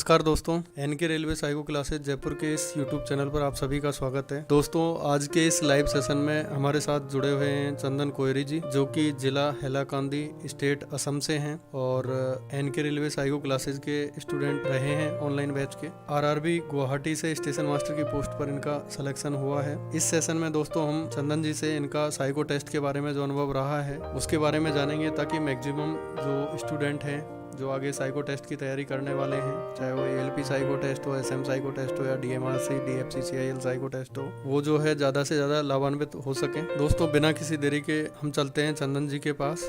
नमस्कार दोस्तों, NK railway psycho classes Jaipur के इस यूट्यूब चैनल पर आप सभी का स्वागत है। दोस्तों, आज के इस लाइव सेशन में हमारे साथ जुड़े हुए हैं चंदन कोयरी जी, जो कि जिला हैलाकांदी, स्टेट असम से हैं और एनके रेलवे साइको क्लासेस के स्टूडेंट रहे हैं ऑनलाइन बैच के। आरआरबी गुवाहाटी से स्टेशन मास्टर की पोस्ट पर इनका सिलेक्शन हुआ है। इस सेशन में दोस्तों हम चंदन जी से इनका साइको टेस्ट के बारे में जो अनुभव रहा है उसके बारे में जानेंगे, ताकि मैक्सिमम जो स्टूडेंट हैं जो आगे साइको टेस्ट की तैयारी करने वाले हैं, चाहे वो एएलपी साइको टेस्ट हो, एसएम साइको टेस्ट हो या डीएमआरसी डीएफसीसीआईएल साइको टेस्ट हो, वो जो है ज़्यादा से ज़्यादा लाभान्वित हो सकें। दोस्तों, बिना किसी देरी के हम चलते हैं चंदन जी के पास।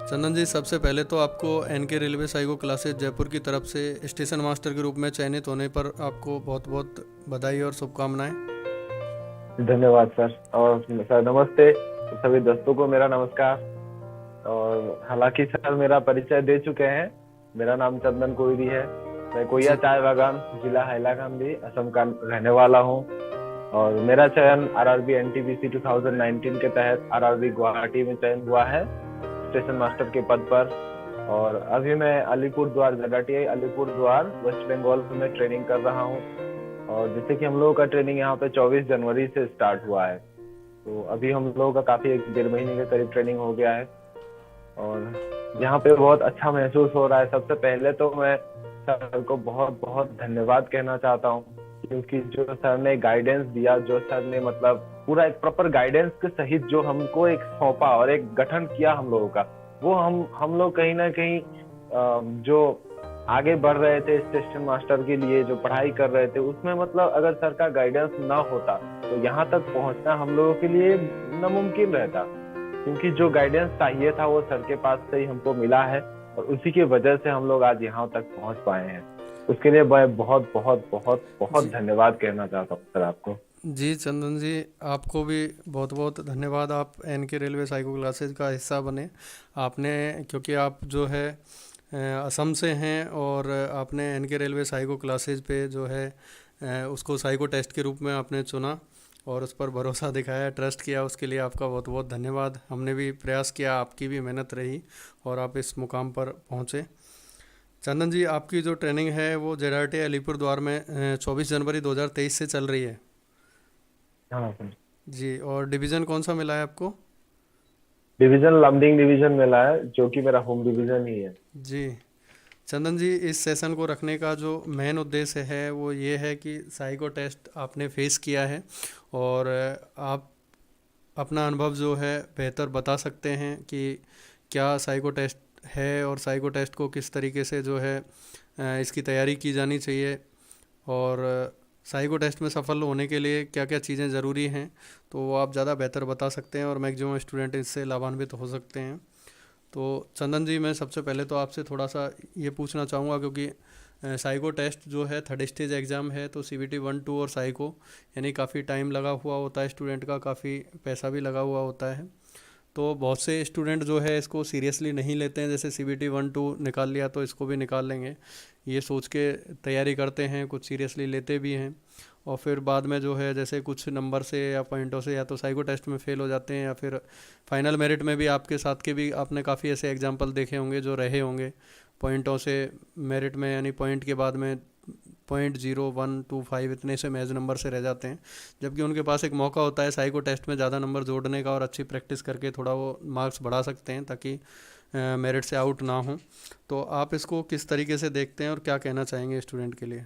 चंदन जी, सबसे पहले तो आपको NK railway psycho classes Jaipur की तरफ से स्टेशन मास्टर के रूप में चयनित होने पर आपको बहुत बहुत बधाई और शुभकामनाएं। धन्यवाद सर। और सर नमस्ते, सभी दोस्तों को मेरा नमस्कार। और हालांकि सर मेरा परिचय दे चुके हैं। मेरा नाम चंदन कोयरी है। मैं कोया चाय बागान, जिला हैलाकांदी, असम का रहने वाला हूं। और मेरा चयन आरआरबी एनटीपीसी 2019 के तहत आरआरबी गुवाहाटी में चयन हुआ है स्टेशन मास्टर के पद पर। और अभी मैं अलीपुरद्वार जगाटीआई अलीपुरद्वार वेस्ट बंगाल में ट्रेनिंग कर रहा हूँ। और जैसे कि हम लोगों का ट्रेनिंग यहाँ पे 24 जनवरी से स्टार्ट हुआ है, तो अभी हम लोगों का काफी 1.5 महीने के करीब ट्रेनिंग हो गया है और यहाँ पे बहुत अच्छा महसूस हो रहा है। सबसे पहले तो मैं सर को बहुत बहुत धन्यवाद कहना चाहता हूँ, क्योंकि जो सर ने गाइडेंस दिया, जो सर ने मतलब पूरा एक प्रॉपर गाइडेंस के सहित जो हमको एक सौंपा और एक गठन किया हम लोगों का, वो हम लोग कहीं ना कहीं जो आगे बढ़ रहे थे स्टेशन मास्टर के लिए, जो पढ़ाई कर रहे थे, उसमें मतलब अगर सर का गाइडेंस ना होता तो यहाँ तक पहुँचना हम लोगों के लिए नामुमकिन रहता। क्योंकि जो गाइडेंस चाहिए था वो सर के पास से ही हमको मिला है और उसी की वजह से हम लोग आज यहाँ तक पहुँच पाए हैं। उसके लिए मैं बहुत बहुत बहुत बहुत धन्यवाद कहना चाहता हूँ सर आपको। जी चंदन जी, आपको भी बहुत बहुत धन्यवाद। आप एनके रेलवे साइको क्लासेस का हिस्सा बने आपने, क्योंकि आप जो है असम से हैं और आपने एनके रेलवे साइको क्लासेस पे जो है उसको साइको टेस्ट के रूप में आपने चुना और उस पर भरोसा दिखाया, ट्रस्ट किया। उसके लिए आपका बहुत बहुत धन्यवाद। हमने भी प्रयास किया, आपकी भी मेहनत रही और आप इस मुकाम पर पहुँचे। चंदन जी, आपकी जो ट्रेनिंग है वो जेडआरटी अलीपुरद्वार में 24 जनवरी 2023 से चल रही है। हाँ सर जी, और डिवीज़न कौन सा मिला है आपको? डिवीजन लमडिंग डिवीजन मिला है, जो कि मेरा होम डिवीजन ही है। जी चंदन जी, इस सेशन को रखने का जो मेन उद्देश्य है वो ये है कि साइको टेस्ट आपने फेस किया है और आप अपना अनुभव जो है बेहतर बता सकते हैं कि क्या साइको टेस्ट है और साइको टेस्ट को किस तरीके से जो है इसकी तैयारी की जानी चाहिए और साइको टेस्ट में सफल होने के लिए क्या क्या चीज़ें ज़रूरी हैं, तो वो आप ज़्यादा बेहतर बता सकते हैं और मैक्सिमम स्टूडेंट इससे लाभान्वित हो सकते हैं। तो चंदन जी, मैं सबसे पहले तो आपसे थोड़ा सा ये पूछना चाहूँगा, क्योंकि साइको टेस्ट जो है थर्ड स्टेज एग्ज़ाम है, तो सीबीटी 1 2 और साइको यानी काफ़ी टाइम लगा हुआ होता है स्टूडेंट का, काफ़ी पैसा भी लगा हुआ होता है। तो बहुत से स्टूडेंट जो है इसको सीरियसली नहीं लेते हैं, जैसे सीबीटी 1 2 निकाल लिया तो इसको भी निकाल लेंगे, ये सोच के तैयारी करते हैं, कुछ सीरियसली लेते भी हैं और फिर बाद में जो है जैसे कुछ नंबर से या पॉइंटों से या तो साइको टेस्ट में फेल हो जाते हैं या फिर फाइनल मेरिट में भी आपके साथ के भी आपने काफ़ी ऐसे एग्जाम्पल देखे होंगे जो रहे होंगे पॉइंटों से मेरिट में, यानी पॉइंट के बाद में 0.0125 इतने से मैच नंबर से रह जाते हैं, जबकि उनके पास एक मौका होता है साइको टेस्ट में ज़्यादा नंबर जोड़ने का और अच्छी प्रैक्टिस करके थोड़ा वो मार्क्स बढ़ा सकते हैं ताकि मेरिट से आउट ना हो। तो आप इसको किस तरीके से देखते हैं और क्या कहना चाहेंगे स्टूडेंट के लिए?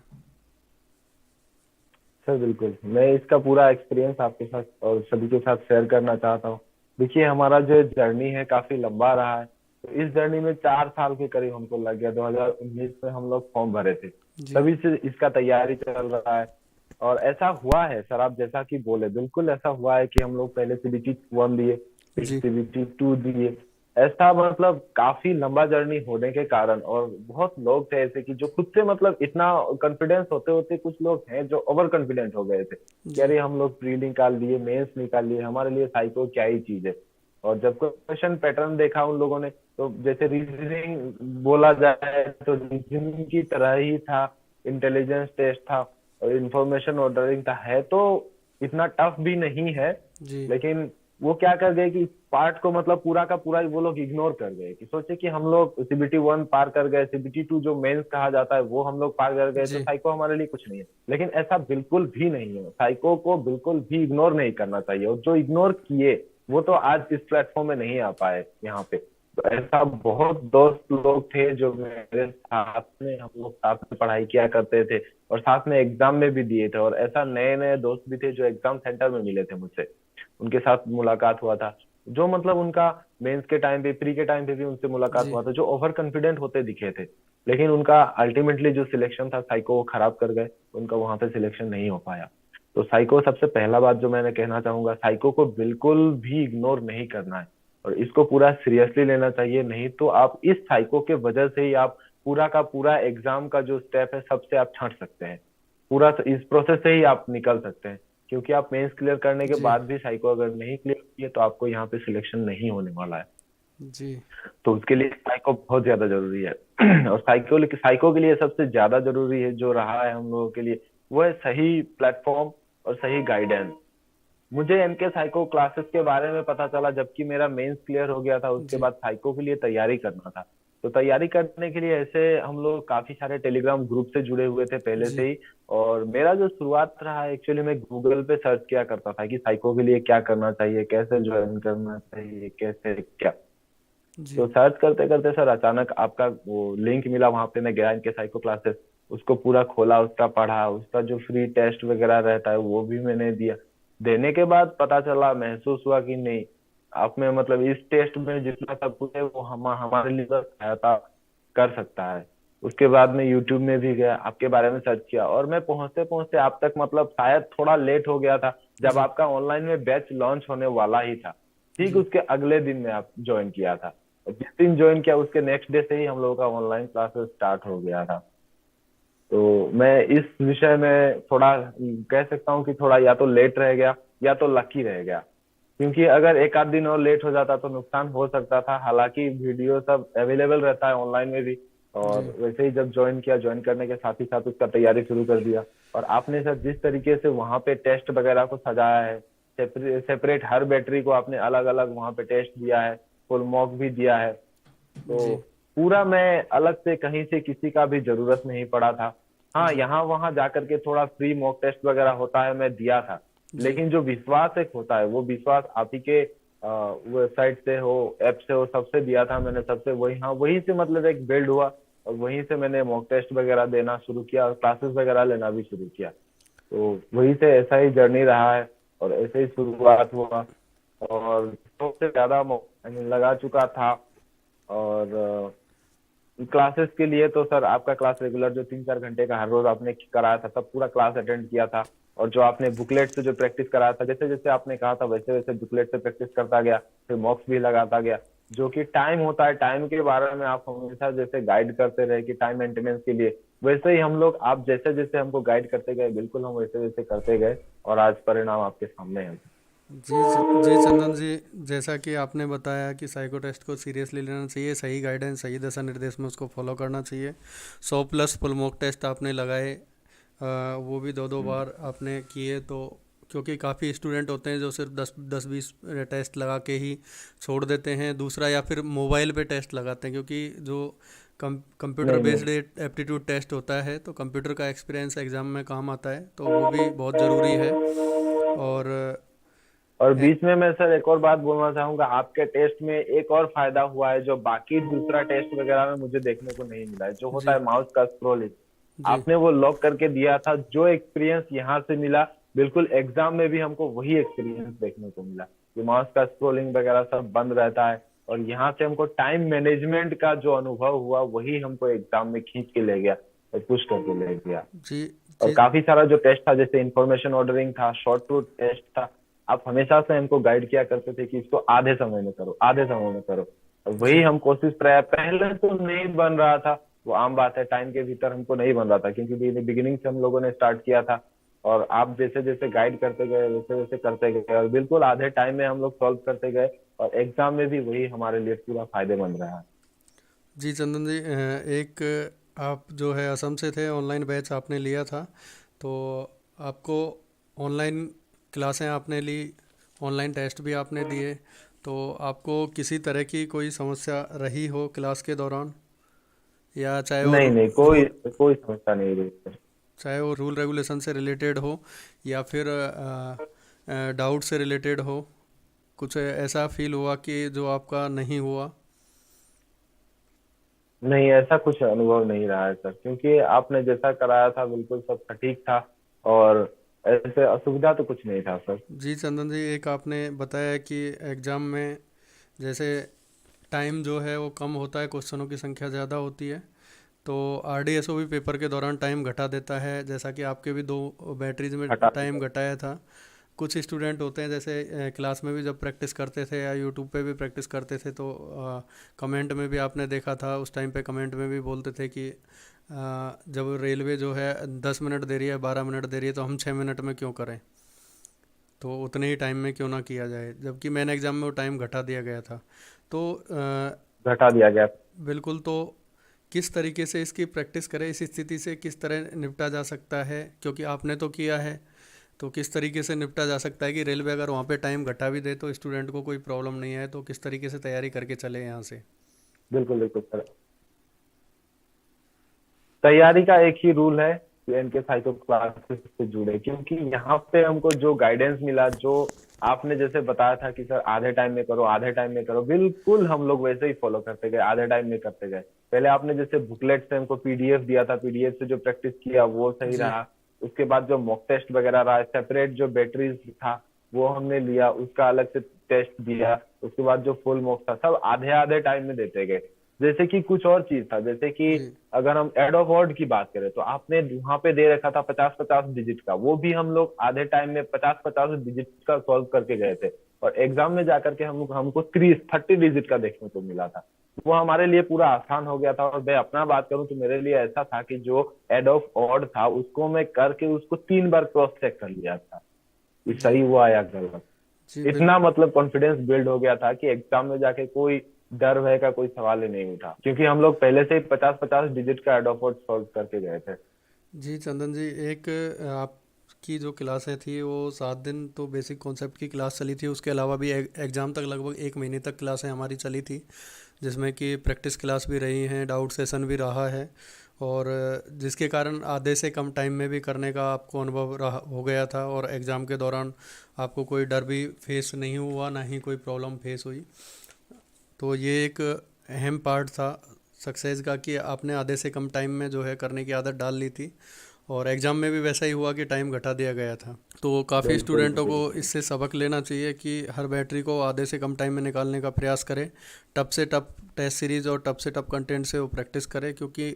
सर बिल्कुल, मैं इसका पूरा एक्सपीरियंस आपके साथ और सभी के साथ शेयर करना चाहता हूँ। देखिए, हमारा जो जर्नी है काफी लंबा रहा है। तो इस जर्नी में 4 साल के करीब हमको लग गया। 2019 में हम लोग फॉर्म भरे थे, जी तभी से इसका तैयारी चल रहा है। और ऐसा हुआ है सर, आप जैसा कि बोले, बिल्कुल ऐसा हुआ है कि हम लोग पहले सीबीटी 1 दिए, फिर जी सीबीटी 2 दिए। ऐसा मतलब काफी लंबा जर्नी होने के कारण, और बहुत लोग थे ऐसे कि जो खुद से मतलब इतना कॉन्फिडेंस होते होते कुछ लोग हैं जो ओवर कॉन्फिडेंट हो गए थे कि जी अरे हम लोग प्री निकाल लिए, मेंस निकाल लिए, हमारे लिए साइको क्या ही चीज है। और जब क्वेश्चन पैटर्न देखा उन लोगों ने, तो जैसे रीजनिंग बोला जाए तो रीजनिंग की तरह ही था, इंटेलिजेंस टेस्ट था और इंफॉर्मेशन ऑर्डरिंग था। है तो इतना टफ भी नहीं है, जी लेकिन वो क्या कर गए कि पार्ट को मतलब पूरा का पूरा वो लोग इग्नोर कर गए, कि सोचे कि हम लोग CBT 1 पार कर गए, CBT 2 जो मेंस कहा जाता है वो हम लोग पार कर गए, तो जी साइको हमारे लिए कुछ नहीं है। लेकिन ऐसा बिल्कुल भी नहीं है, साइको को बिल्कुल भी इग्नोर नहीं करना चाहिए, और जो इग्नोर किए वो तो आज इस प्लेटफॉर्म में नहीं आ पाए यहाँ पे। तो ऐसा बहुत दोस्त लोग थे जो मेरे साथ में, हम लोग साथ में पढ़ाई किया करते थे और साथ में एग्जाम में भी दिए थे, और ऐसा नए नए दोस्त भी थे जो एग्जाम सेंटर में मिले थे मुझसे, उनके साथ मुलाकात हुआ था, जो मतलब उनका मेंस के टाइम पे, प्री के टाइम पे भी उनसे मुलाकात जी हुआ था, जो ओवर कॉन्फिडेंट होते दिखे थे। लेकिन उनका अल्टीमेटली जो सिलेक्शन था साइको वो खराब कर गए, उनका वहां पे सिलेक्शन नहीं हो पाया। तो साइको, सबसे पहला बात जो मैंने कहना चाहूंगा, साइको को बिल्कुल भी इग्नोर नहीं करना है और इसको पूरा सीरियसली लेना चाहिए। नहीं तो आप इस साइको के वजह से ही आप पूरा का पूरा एग्जाम का जो स्टेप है सबसे आप छांट सकते हैं, पूरा इस प्रोसेस से ही आप निकल सकते हैं। क्योंकि आप मेंस क्लियर करने के जी बाद भी साइको अगर नहीं क्लियर किए तो आपको यहाँ पे सिलेक्शन नहीं होने वाला है। जी तो उसके लिए साइको बहुत ज्यादा जरूरी है। और साइको साइको के लिए सबसे ज्यादा जरूरी है जो रहा है हम लोगों के लिए, वो है सही प्लेटफॉर्म और सही गाइडेंस। मुझे एमके साइको क्लासेस के बारे में पता चला जबकि मेरा मेंस क्लियर हो गया था, उसके जी बाद साइको के लिए तैयारी करना था। तो तैयारी करने के लिए ऐसे हम लोग काफी सारे टेलीग्राम ग्रुप से जुड़े हुए थे पहले से जी ही। और मेरा जो शुरुआत रहा, एक्चुअली मैं गूगल पे सर्च किया करता था कि साइको के लिए क्या करना चाहिए, कैसे ज्वाइन करना चाहिए, कैसे क्या। जी तो सर्च करते करते सर अचानक आपका वो लिंक मिला, वहां पे मैं गया इनके साइको क्लासेस, उसको पूरा खोला, उसका पढ़ा, उसका जो फ्री टेस्ट वगैरह रहता है वो भी मैंने दिया। देने के बाद पता चला, महसूस हुआ कि नहीं, आप में मतलब इस टेस्ट में जितना सब कुछ है वो हमारे लिए तो सहायता कर सकता है। उसके बाद मैं यूट्यूब में भी गया, आपके बारे में सर्च किया, और मैं पहुंचते पहुंचते आप तक मतलब शायद थोड़ा लेट हो गया था, जब जी आपका ऑनलाइन में बैच लॉन्च होने वाला ही था। ठीक जी उसके अगले दिन में आप ज्वाइन किया था, और जिस दिन ज्वाइन किया उसके नेक्स्ट डे से ही हम लोगों का ऑनलाइन क्लासेस स्टार्ट हो गया था। तो मैं इस विषय में थोड़ा कह सकता हूँ कि थोड़ा या तो लेट रह गया या तो लकी रह गया, क्योंकि अगर एक आध दिन और लेट हो जाता तो नुकसान हो सकता था। हालांकि वीडियो सब अवेलेबल रहता है ऑनलाइन में भी, जी और वैसे ही जब ज्वाइन किया, ज्वाइन करने के साथ ही साथ उसका तैयारी शुरू कर दिया। और आपने सर जिस तरीके से वहां पे टेस्ट वगैरह को सजाया है, सेपरेट हर बैटरी को आपने अलग अलग वहां पे टेस्ट दिया है, फुल मॉक भी दिया है, तो जी पूरा मैं अलग से कहीं से किसी का भी जरूरत नहीं पड़ा था। हाँ, जी यहाँ वहां जाकर के थोड़ा फ्री मॉक टेस्ट वगैरह होता है, मैं दिया था। जी लेकिन जो विश्वास एक होता है, वो विश्वास आप ही के वेबसाइट से हो, ऐप से हो, सबसे दिया था मैंने, सबसे वही, हाँ वहीं से मतलब एक बिल्ड हुआ, और वहीं से मैंने मॉक टेस्ट वगैरह देना शुरू किया और क्लासेस वगैरह लेना भी शुरू किया। तो वहीं से ऐसा ही जर्नी रहा है, और ऐसे ही शुरुआत हुआ, और सबसे ज्यादा लगा चुका था। और क्लासेस के लिए तो सर आपका क्लास रेगुलर जो 3-4 घंटे का हर रोज आपने कराया था, सब पूरा क्लास अटेंड किया था। और जो आपने बुकलेट से जो प्रैक्टिस कराया था, जैसे जैसे आपने कहा था वैसे वैसे बुकलेट से प्रैक्टिस करता गया, फिर मॉक्स भी लगाता गया। जो कि टाइम होता है, टाइम के बारे में आप हमेशा जैसे गाइड करते रहे कि टाइम मेंटेनेंस के लिए, वैसे ही हम लोग, आप जैसे जैसे हमको गाइड करते गए, बिल्कुल हम वैसे वैसे करते गए, और आज परिणाम आपके सामने है। जी चंदन जी, जैसा कि आपने बताया कि साइको टेस्ट को सीरियसली लेना चाहिए, सही गाइडेंस सही दिशा निर्देश में उसको फॉलो करना चाहिए। 100+ फुल मॉक टेस्ट आपने लगाए, वो भी दो दो हम्म। बार आपने किए, तो क्योंकि काफ़ी स्टूडेंट होते हैं जो सिर्फ 10-20 टेस्ट लगा के ही छोड़ देते हैं, दूसरा या फिर मोबाइल पे टेस्ट लगाते हैं, क्योंकि जो कंप्यूटर नहीं नहीं। बेस्ड एप्टीट्यूड टेस्ट होता है तो कंप्यूटर का एक्सपीरियंस एग्ज़ाम में काम आता है, तो वो भी बहुत ज़रूरी है। और और ए, बीच में मैं सर एक और बात बोलना चाहूंगा, आपके टेस्ट में एक और फायदा हुआ है जो बाकी दूसरा टेस्ट वगैरह में मुझे देखने को नहीं मिला है, जो होता जी है माउस का स्क्रोलिंग। जी आपने वो लॉक करके दिया था, जो एक्सपीरियंस यहाँ से मिला, बिल्कुल एग्जाम में भी हमको वही एक्सपीरियंस देखने को मिला, कि माउस का स्क्रोलिंग वगैरह सब बंद रहता है, और यहाँ से हमको टाइम मैनेजमेंट का जो अनुभव हुआ वही हमको एग्जाम में खींच के ले गया और पुश करके ले गया। जी और जी काफी सारा जो टेस्ट था, जैसे इंफॉर्मेशन ऑर्डरिंग था, शॉर्ट टू टेस्ट था, आप हमेशा से हमको गाइड किया करते थे कि इसको आधे समय में करो, आधे समय में करो। और वही जी हम कोशिश प्रयास, पहले तो नहीं बन रहा था, वो आम बात है, टाइम के भीतर हमको नहीं बन रहा था, क्योंकि बिगिनिंग से हम लोगों ने स्टार्ट किया था। और आप जैसे जैसे गाइड करते गए वैसे वैसे करते गए, और बिल्कुल आधे टाइम में हम लोग सॉल्व करते गए, और एग्जाम में भी वही हमारे लिए पूरा फायदेमंद रहा। जी चंदन जी, एक आप जो है असम से थे, ऑनलाइन बैच आपने लिया था, तो आपको ऑनलाइन क्लासें आपने ली, ऑनलाइन टेस्ट भी आपने दिए, तो आपको किसी तरह की कोई समस्या रही हो क्लास के दौरान, या नहीं नहीं, कोई रूल कोई समस्या नहीं रही सर। चाहे वो रूल रेगुलेशन से रिलेटेड हो या फिर डाउट से रिलेटेड हो, कुछ ऐसा फील हुआ कि जो आपका नहीं हुआ? नहीं, ऐसा कुछ अनुभव नहीं रहा है सर, क्योंकि आपने जैसा कराया था बिल्कुल सब सटीक था। और ऐसे असुविधा तो कुछ नहीं था सर। जी चंदन जी, एक आपने बताया कि एग्ज़ाम में जैसे टाइम जो है वो कम होता है, क्वेश्चनों की संख्या ज़्यादा होती है, तो आरडीएसओ भी पेपर के दौरान टाइम घटा देता है, जैसा कि आपके भी दो बैटरीज में हटा टाइम सर। घटाया था। कुछ स्टूडेंट होते हैं जैसे क्लास में भी जब प्रैक्टिस करते थे या यूट्यूब पे भी प्रैक्टिस करते थे, तो कमेंट में भी आपने देखा था, उस टाइम पे कमेंट में भी बोलते थे कि जब रेलवे जो है 10 मिनट दे रही है, 12 मिनट दे रही है, तो हम 6 मिनट में क्यों करें, तो उतने ही टाइम में क्यों ना किया जाए, जबकि मेन एग्ज़ाम में वो टाइम घटा दिया गया था। तो घटा दिया गया। बिल्कुल, तो किस तरीके से इसकी प्रैक्टिस करें, इस स्थिति से किस तरह निपटा जा सकता है, क्योंकि आपने तो किया है, तो किस तरीके से निपटा जा सकता है कि रेलवे अगर वहाँ पे टाइम घटा भी दे तो स्टूडेंट को कोई प्रॉब्लम नहीं है, तो किस तरीके से तैयारी करके चले यहाँ से? बिल्कुल बिल्कुल सर। तैयारी का एक ही रूल है कि इनके साइको क्लासेस से जुड़े, क्योंकि यहाँ पे हमको जो गाइडेंस मिला, जो आपने जैसे बताया था कि सर आधे टाइम में करो, आधे टाइम में करो, बिल्कुल हम लोग वैसे ही फॉलो करते गए, आधे टाइम में करते गए। पहले आपने जैसे बुकलेट से हमको पीडीएफ दिया था, पीडीएफ से जो प्रैक्टिस किया वो सही जी रहा। उसके बाद जो मॉक टेस्ट वगैरह रहा, सेपरेट जो बैटरीज था वो हमने लिया, उसका अलग से टेस्ट दिया। उसके बाद जो फुल मॉक था सब आधे आधे टाइम में देते गए। जैसे कि कुछ और चीज था, जैसे कि जी अगर हम एड ऑफ वर्ड की बात करें तो आपने वहां पे दे रखा था 50-50 डिजिट का, वो भी हम लोग आधे टाइम में 50-50 डिजिट का सॉल्व करके गए थे। और एग्जाम में जाकर के हमको 30 डिजिट का देखने को मिला था। वो हमारे लिए पूरा आसान हो गया था। और मैं अपना बात करूं तो मेरे लिए ऐसा था कि जो एड ऑफ ऑड था उसको मैं करके उसको 3 बार क्रॉस चेक कर लिया था कि जी सही हुआ या गलत। जी इतना मतलब कॉन्फिडेंस बिल्ड हो गया था कि एग्जाम में जाके कोई डर भय का कोई सवाल ही नहीं उठा, क्योंकि हम लोग पहले से ही 50-50 डिजिट का एडोफोर्ट सॉल्व करके गए थे। जी चंदन जी, एक आपकी जो क्लासें थी वो 7 दिन तो बेसिक कॉन्सेप्ट की क्लास चली थी, उसके अलावा भी एग्ज़ाम तक लगभग 1 महीने तक क्लासें हमारी चली थी, जिसमें कि प्रैक्टिस क्लास भी रही हैं, डाउट सेशन भी रहा है, और जिसके कारण आधे से कम टाइम में भी करने का आपको अनुभव रहा हो गया था, और एग्ज़ाम के दौरान आपको कोई डर भी फेस नहीं हुआ, ना ही कोई प्रॉब्लम फेस हुई। तो ये एक अहम पार्ट था सक्सेस का कि आपने आधे से कम टाइम में जो है करने की आदत डाल ली थी, और एग्ज़ाम में भी वैसा ही हुआ कि टाइम घटा दिया गया था। तो काफ़ी बिल्कुल स्टूडेंटों को बिल्कुल। इससे सबक लेना चाहिए कि हर बैटरी को आधे से कम टाइम में निकालने का प्रयास करें, टफ से टफ टेस्ट सीरीज़ और टफ से टफ कंटेंट से वो प्रैक्टिस करें, क्योंकि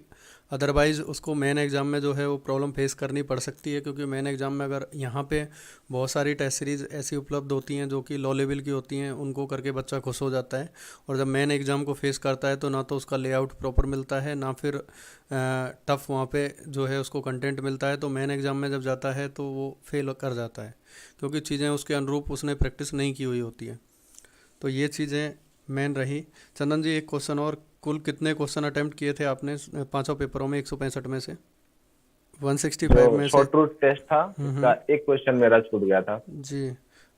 अदरवाइज़ उसको मेन एग्ज़ाम में जो है वो प्रॉब्लम फेस करनी पड़ सकती है, क्योंकि मेन एग्ज़ाम में अगर यहाँ पे बहुत सारी टेस्ट सीरीज़ ऐसी उपलब्ध होती हैं जो कि लो लेवल की होती हैं, उनको करके बच्चा खुश हो जाता है, और जब मेन एग्ज़ाम को फेस करता है तो ना तो उसका लेआउट प्रॉपर मिलता है, ना फिर टफ वहाँ पे जो है उसको कंटेंट मिलता है, तो मेन एग्ज़ाम में जब जाता है तो वो फेल कर जाता है, क्योंकि चीज़ें उसके अनुरूप उसने प्रैक्टिस नहीं की हुई होती है। तो ये चीज़ें मेन रही। चंदन जी, एक क्वेश्चन और, कुल कितने क्वेश्चन अटेम्प्ट किए थे आपने पांचों पेपरों में 165 में से, 165 जो में से? शॉर्ट रूट टेस्ट था उसका हम्म। एक क्वेश्चन मेरा छूट गया था। जी।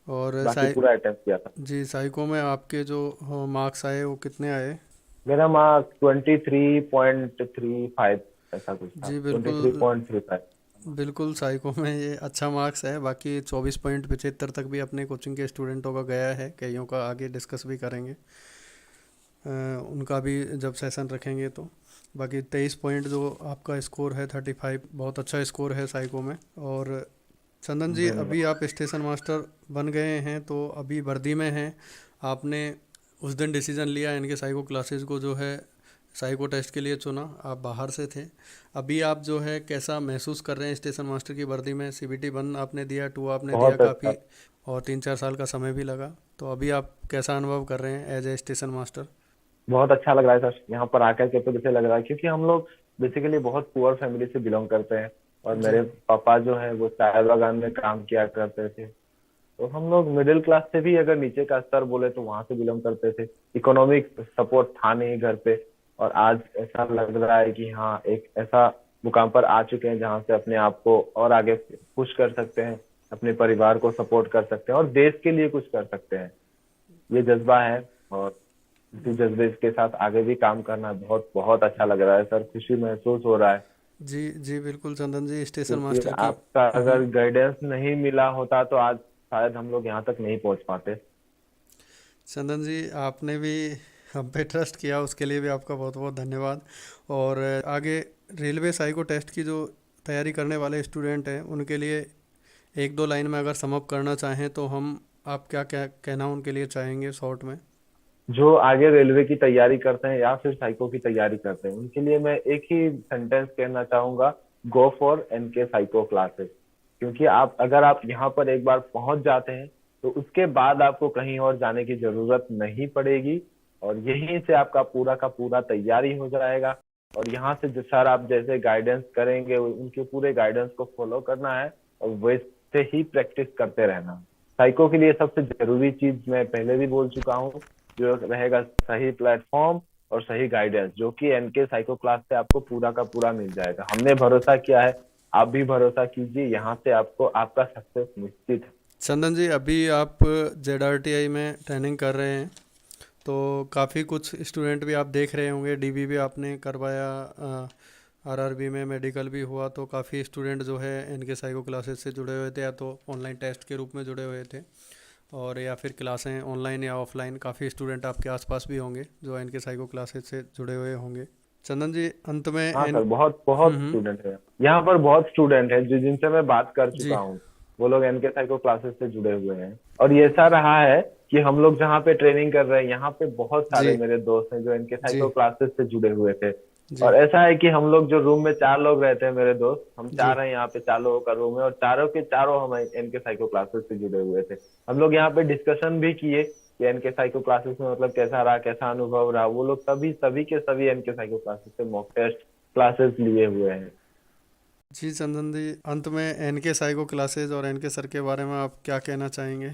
और बाकी पूरा अटेम्प्ट किया था। जी साइको में आपके जो मार्क्स आए वो कितने आए? मेरा मार्क्स 23.35 ऐसा कुछ था, जी ट्वेंटी बिल्कुल, थ्री पॉइंट थ्री फाइव बिल्कुल साइको में ये अच्छा मार्क्स है। बाकी 24.75 तक भी अपने कोचिंग के स्टूडेंटों का गया है, कईयों का आगे डिस्कस भी करेंगे, उनका भी जब सेशन रखेंगे तो। बाकी 23 पॉइंट जो आपका स्कोर है, 35, बहुत अच्छा स्कोर है साइको में। और चंदन जी, अभी धन्यवाद। आप स्टेशन मास्टर बन गए हैं, तो अभी वर्दी में हैं, आपने उस दिन डिसीजन लिया इनके साइको क्लासेस को जो है साइको टेस्ट के लिए चुना, आप बाहर से थे। अभी आप जो है कैसा महसूस कर रहे हैं स्टेशन मास्टर की वर्दी में? सीबीटी 1 आपने दिया, 2 आपने दिया बहुत अच्छा। काफ़ी, और 3-4 साल का समय भी लगा, तो अभी आप कैसा अनुभव कर रहे हैं एज ए स्टेशन मास्टर? बहुत अच्छा लग रहा है सर, यहाँ पर आकर के तो जैसे लग रहा है, क्योंकि हम लोग बेसिकली बहुत पुअर फैमिली से बिलोंग करते हैं। और जी मेरे पापा जो है वो चाय बागान में काम किया करते थे। तो हम लोग मिडिल क्लास से भी अगर नीचे का स्तर बोले तो वहां से बिलोंग करते थे। इकोनॉमिक सपोर्ट था नहीं घर पे। और आज ऐसा लग रहा है कि हाँ, एक ऐसा मुकाम पर आ चुके हैं जहाँ से अपने आप को और आगे पुश कर सकते हैं। अपने परिवार को सपोर्ट कर सकते हैं और देश के लिए कुछ कर सकते हैं। ये जज्बा है और इसी जज्बे के साथ आगे भी काम करना बहुत बहुत अच्छा लग रहा है सर, खुशी महसूस हो रहा है। जी जी बिल्कुल चंदन जी, स्टेशन क्योंकि मास्टर की। आपका अगर गाइडेंस नहीं मिला होता तो आज शायद हम लोग यहाँ तक नहीं पहुँच पाते। चंदन जी, आपने भी हम पे ट्रस्ट किया, उसके लिए भी आपका बहुत बहुत धन्यवाद। और आगे रेलवे साइको टेस्ट की जो तैयारी करने वाले स्टूडेंट हैं उनके लिए एक दो लाइन में अगर सम अप करना चाहें तो हम, आप क्या क्या कहना उनके लिए चाहेंगे शॉर्ट में? जो आगे रेलवे की तैयारी करते हैं या फिर साइको की तैयारी करते हैं उनके लिए मैं एक ही सेंटेंस कहना चाहूंगा, go for NK psycho classes. क्योंकि आप अगर आप यहाँ पर एक बार पहुंच जाते हैं तो उसके बाद आपको कहीं और जाने की जरूरत नहीं पड़ेगी और यहीं से आपका पूरा का पूरा तैयारी हो जाएगा। और यहाँ से जो सर आप जैसे गाइडेंस करेंगे उनके पूरे गाइडेंस को फॉलो करना है और वैसे ही प्रैक्टिस करते रहना। साइको के लिए सबसे जरूरी चीज मैं पहले भी बोल चुका हूँ, जो रहेगा सही प्लेटफॉर्म और सही गाइडेंस, जो कि एनके साइको क्लास से आपको पूरा का पूरा मिल जाएगा। हमने भरोसा किया है, आप भी भरोसा कीजिए, यहाँ से आपको आपका सक्सेस निश्चित है। चंदन जी, अभी आप ZRTI में ट्रेनिंग कर रहे हैं, तो काफ़ी कुछ स्टूडेंट भी आप देख रहे होंगे, DB भी आपने करवाया, RRB में मेडिकल भी हुआ, तो काफ़ी स्टूडेंट जो है इनके साइको क्लासेस से जुड़े हुए थे, या तो ऑनलाइन टेस्ट के रूप में जुड़े हुए थे, और या फिर क्लासें ऑनलाइन या ऑफलाइन। काफ़ी स्टूडेंट आपके आसपास भी होंगे जो इनके साइको क्लासेस से जुड़े हुए होंगे। चंदन जी, अंत में हाँ इन। सर, बहुत बहुत स्टूडेंट है यहाँ पर, बहुत स्टूडेंट है जो जिनसे मैं बात कर जी चुका हूँ, वो लोग एनके साइको क्लासेस से जुड़े हुए हैं। और ये ऐसा रहा है कि हम लोग जहाँ पे ट्रेनिंग कर रहे हैं यहाँ पे बहुत सारे जी मेरे दोस्त हैं जो एनके जी साइको क्लासेस से जुड़े हुए थे। जी और ऐसा है कि हम लोग जो रूम में 4 लोग रहते हैं मेरे दोस्त, हम जी 4 हैं यहाँ पे, 4 लोगों का रूम है और चारों के चारों हम एनके साइको क्लासेस से जुड़े हुए थे। हम लोग यहाँ पे डिस्कशन भी किए कि एनके साइको क्लासेस में मतलब कैसा रहा, कैसा अनुभव रहा। वो लोग सभी सभी के सभी एनके साइको क्लासेस से मॉक टेस्ट क्लासेस लिए हुए हैं। जी चंदन जी, अंत में एनके साइको क्लासेस और एनके सर के बारे में आप क्या कहना चाहेंगे?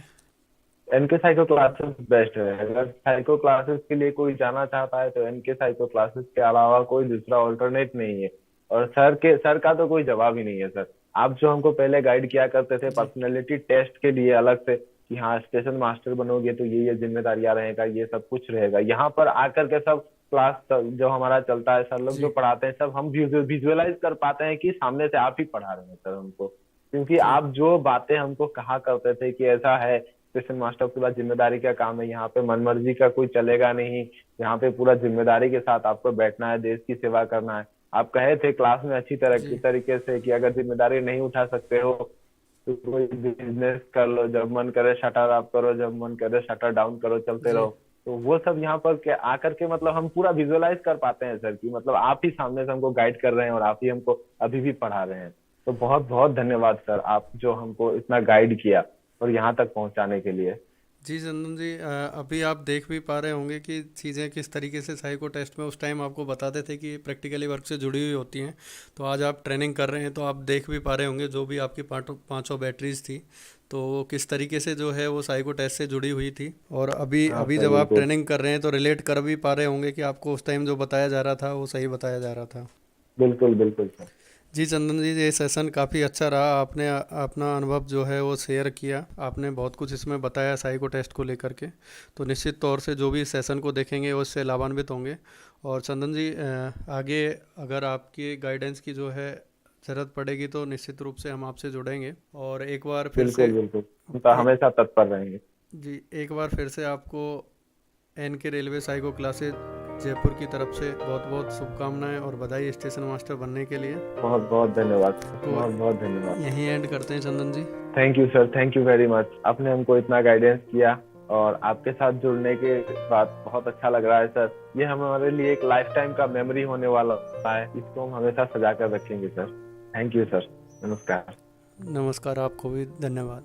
एनके साइको क्लासेस बेस्ट है, अगर साइको क्लासेस के लिए कोई जाना चाहता है तो एनके साइको क्लासेस के अलावा कोई दूसरा ऑल्टरनेट नहीं है। और सर का तो कोई जवाब ही नहीं है सर। आप जो हमको पहले गाइड किया करते थे जी पर्सनैलिटी टेस्ट के लिए अलग से कि हाँ स्टेशन मास्टर बनोगे तो ये जिम्मेदारियां रहेगा, ये सब कुछ रहेगा, यहाँ पर आकर के सब क्लास जो हमारा चलता है, सर लोग जो जी पढ़ाते हैं सब हम विजुअलाइज कर पाते हैं कि सामने से आप ही पढ़ा रहे हैं सर हमको। क्योंकि जी आप जो बातें हमको कहा करते थे कि ऐसा है, स्टेशन मास्टर पूरा जिम्मेदारी का काम है, यहाँ पे मनमर्जी का कोई चलेगा नहीं, यहाँ पे पूरा जिम्मेदारी के साथ आपको बैठना है, देश की सेवा करना है। आप कहे थे क्लास में अच्छी तरह जी तरीके से कि अगर जिम्मेदारी नहीं उठा सकते हो तो कोई बिजनेस कर लो, जब मन करे शटर अप करो, जब मन करे शटर डाउन करो, चलते जी रहो। तो वो सब यहाँ पर के आकर के मतलब हम पूरा विजुअलाइज कर पाते हैं सर, कि मतलब आप ही सामने से हमको गाइड कर रहे हैं और आप ही हमको अभी भी पढ़ा रहे हैं। तो बहुत बहुत धन्यवाद सर, आप जो हमको इतना गाइड किया और यहाँ तक पहुंचाने के लिए। जी चंदन जी, अभी आप देख भी पा रहे होंगे कि चीज़ें किस तरीके से साइको टेस्ट में उस टाइम आपको बताते थे कि प्रैक्टिकली वर्क से जुड़ी हुई होती हैं। तो आज आप ट्रेनिंग कर रहे हैं तो आप देख भी पा रहे होंगे जो भी आपकी पाँचों बैटरीज थी, तो वो किस तरीके से जो है वो साइको टेस्ट से जुड़ी हुई थी। और अभी हाँ अभी सर जब आप बिल्कुल। ट्रेनिंग कर रहे हैं तो रिलेट कर भी पा रहे होंगे कि आपको उस टाइम जो बताया जा रहा था वो सही बताया जा रहा था। बिल्कुल बिल्कुल सर। जी चंदन जी, ये सेशन काफ़ी अच्छा रहा। आपने अपना अनुभव जो है वो शेयर किया, आपने बहुत कुछ इसमें बताया साइको टेस्ट को लेकर के। तो निश्चित तौर से जो भी इस सेशन को देखेंगे वो इससे लाभान्वित होंगे। और चंदन जी, आगे अगर आपकी गाइडेंस की जो है ज़रूरत पड़ेगी तो निश्चित रूप से हम आपसे जुड़ेंगे। और एक बार फिर से बिल्कुल बिल्कुल, हम तो ए, हमेशा तत्पर रहेंगे। जी, एक बार फिर से आपको NK railway psycho classes Jaipur की तरफ से बहुत बहुत शुभकामनाएं और बधाई स्टेशन मास्टर बनने के लिए। बहुत बहुत धन्यवाद सर, तो बहुत बहुत धन्यवाद। यहीं एंड करते हैं Chandan ji. Thank you sir, thank you very much, आपने हमको इतना गाइडेंस किया और आपके साथ जुड़ने के बाद बहुत अच्छा लग रहा है सर। ये हमारे लिए एक लाइफ टाइम का मेमोरी होने वाला है, इसको हम हमेशा सजा कर रखेंगे सर। थैंक यू सर, नमस्कार। नमस्कार, आपको भी धन्यवाद।